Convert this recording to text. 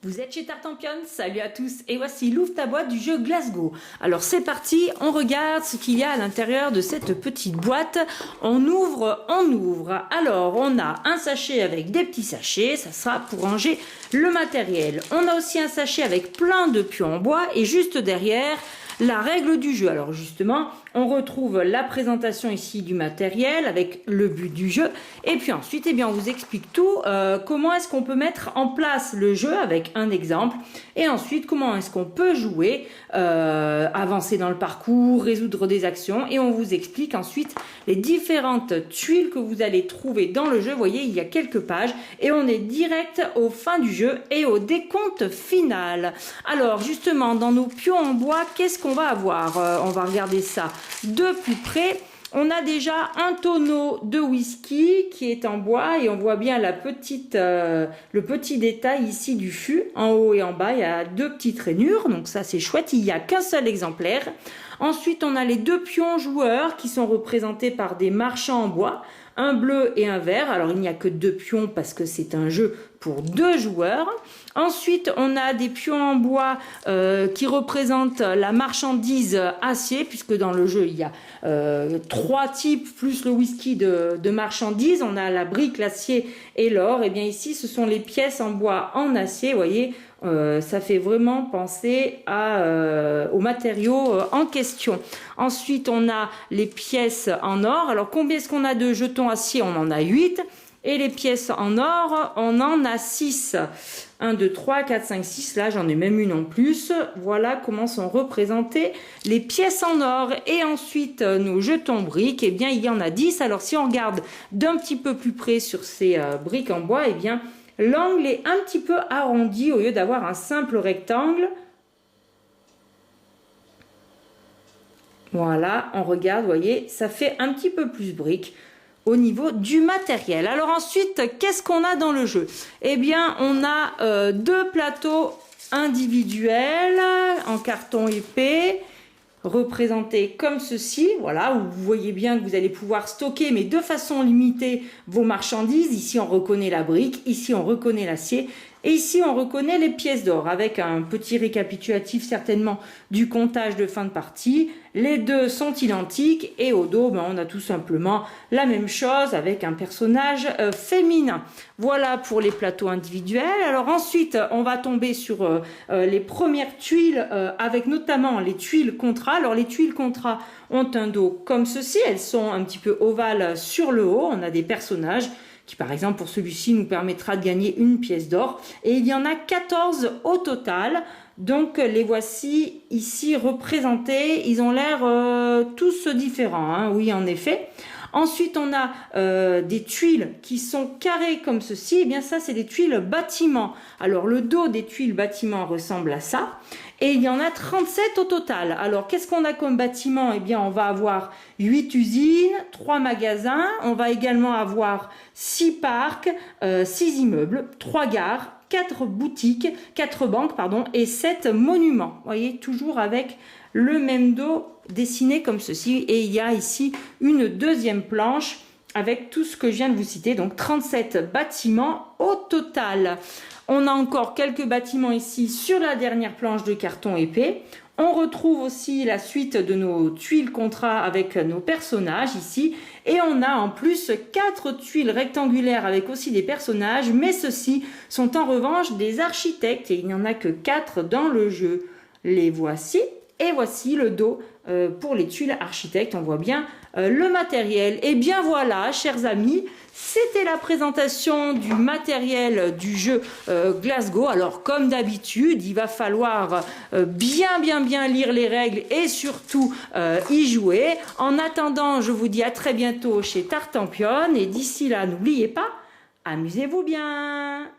Vous êtes chez Tartampion, salut à tous, et voici l'ouvre ta boîte du jeu Glasgow. Alors c'est parti, on regarde ce qu'il y a à l'intérieur de cette petite boîte. On ouvre. Alors on a un sachet avec des petits sachets, ça sera pour ranger le matériel. On a aussi un sachet avec plein de pions en bois et juste derrière, la règle du jeu. Alors justement, on retrouve la présentation ici du matériel avec le but du jeu. Et puis ensuite, eh bien, on vous explique tout. Comment est-ce qu'on peut mettre en place le jeu avec un exemple. Et ensuite, comment est-ce qu'on peut jouer, avancer dans le parcours, résoudre des actions. Et on vous explique ensuite les différentes tuiles que vous allez trouver dans le jeu. Vous voyez, il y a quelques pages. Et on est direct aux fins du jeu et au décompte final. Alors justement, dans nos pions en bois, qu'est-ce qu'on va avoir? On va regarder ça de plus près. On a déjà un tonneau de whisky qui est en bois et on voit bien le petit détail ici du fût. En haut et en bas, il y a deux petites rainures, donc ça c'est chouette. Il n'y a qu'un seul exemplaire. Ensuite, on a les deux pions joueurs qui sont représentés par des marchands en bois, un bleu et un vert. Alors, il n'y a que deux pions parce que c'est un jeu pour deux joueurs. Ensuite, on a des pions en bois qui représentent la marchandise acier, puisque dans le jeu, il y a trois types, plus le whisky de marchandises. On a la brique, l'acier et l'or. Et bien ici, ce sont les pièces en bois en acier, vous voyez. Ça fait vraiment penser aux matériaux en question. Ensuite, on a les pièces en or. Alors, combien est-ce qu'on a de jetons acier? On en a 8. Et les pièces en or, on en a 6. 1, 2, 3, 4, 5, 6. Là, j'en ai même une en plus. Voilà comment sont représentées les pièces en or. Et ensuite, nos jetons briques, eh bien, il y en a 10. Alors, si on regarde d'un petit peu plus près sur ces briques en bois, eh bien, l'angle est un petit peu arrondi au lieu d'avoir un simple rectangle. Voilà, on regarde, vous voyez, ça fait un petit peu plus brique au niveau du matériel. Alors ensuite, qu'est-ce qu'on a dans le jeu? Eh bien, on a deux plateaux individuels en carton épais, représentés comme ceci, voilà, où vous voyez bien que vous allez pouvoir stocker, mais de façon limitée, vos marchandises. Ici, on reconnaît la brique, ici, on reconnaît l'acier, et ici, on reconnaît les pièces d'or, avec un petit récapitulatif certainement du comptage de fin de partie. Les deux sont identiques, et au dos, on a tout simplement la même chose avec un personnage féminin. Voilà pour les plateaux individuels. Alors ensuite, on va tomber sur les premières tuiles, avec notamment les tuiles contrat. Alors les tuiles contrat ont un dos comme ceci, elles sont un petit peu ovales sur le haut. On a des personnages qui, par exemple, pour celui-ci, nous permettra de gagner une pièce d'or. Et il y en a 14 au total. Donc, les voici ici représentés. Ils ont l'air tous différents, hein. Oui, en effet. Ensuite, on a des tuiles qui sont carrées comme ceci. Et bien ça, c'est des tuiles bâtiment. Alors, le dos des tuiles bâtiment ressemble à ça. Et il y en a 37 au total. Alors, qu'est-ce qu'on a comme bâtiment? Eh bien, on va avoir 8 usines, 3 magasins. On va également avoir 6 parcs, 6 immeubles, 3 gares, 4 boutiques, 4 banques, pardon, et 7 monuments. Vous voyez, toujours avec le même dos dessiné comme ceci. Et il y a ici une deuxième planche avec tout ce que je viens de vous citer. Donc, 37 bâtiments au total. On a encore quelques bâtiments ici sur la dernière planche de carton épais. On retrouve aussi la suite de nos tuiles contrat avec nos personnages ici. Et on a en plus 4 tuiles rectangulaires avec aussi des personnages. Mais ceux-ci sont en revanche des architectes et il n'y en a que 4 dans le jeu. Les voici. Et voici le dos pour les tuiles architectes. On voit bien le matériel. Et bien voilà, chers amis, c'était la présentation du matériel du jeu Glasgow. Alors, comme d'habitude, il va falloir bien lire les règles et surtout y jouer. En attendant, je vous dis à très bientôt chez Tartampion. Et d'ici là, n'oubliez pas, amusez-vous bien!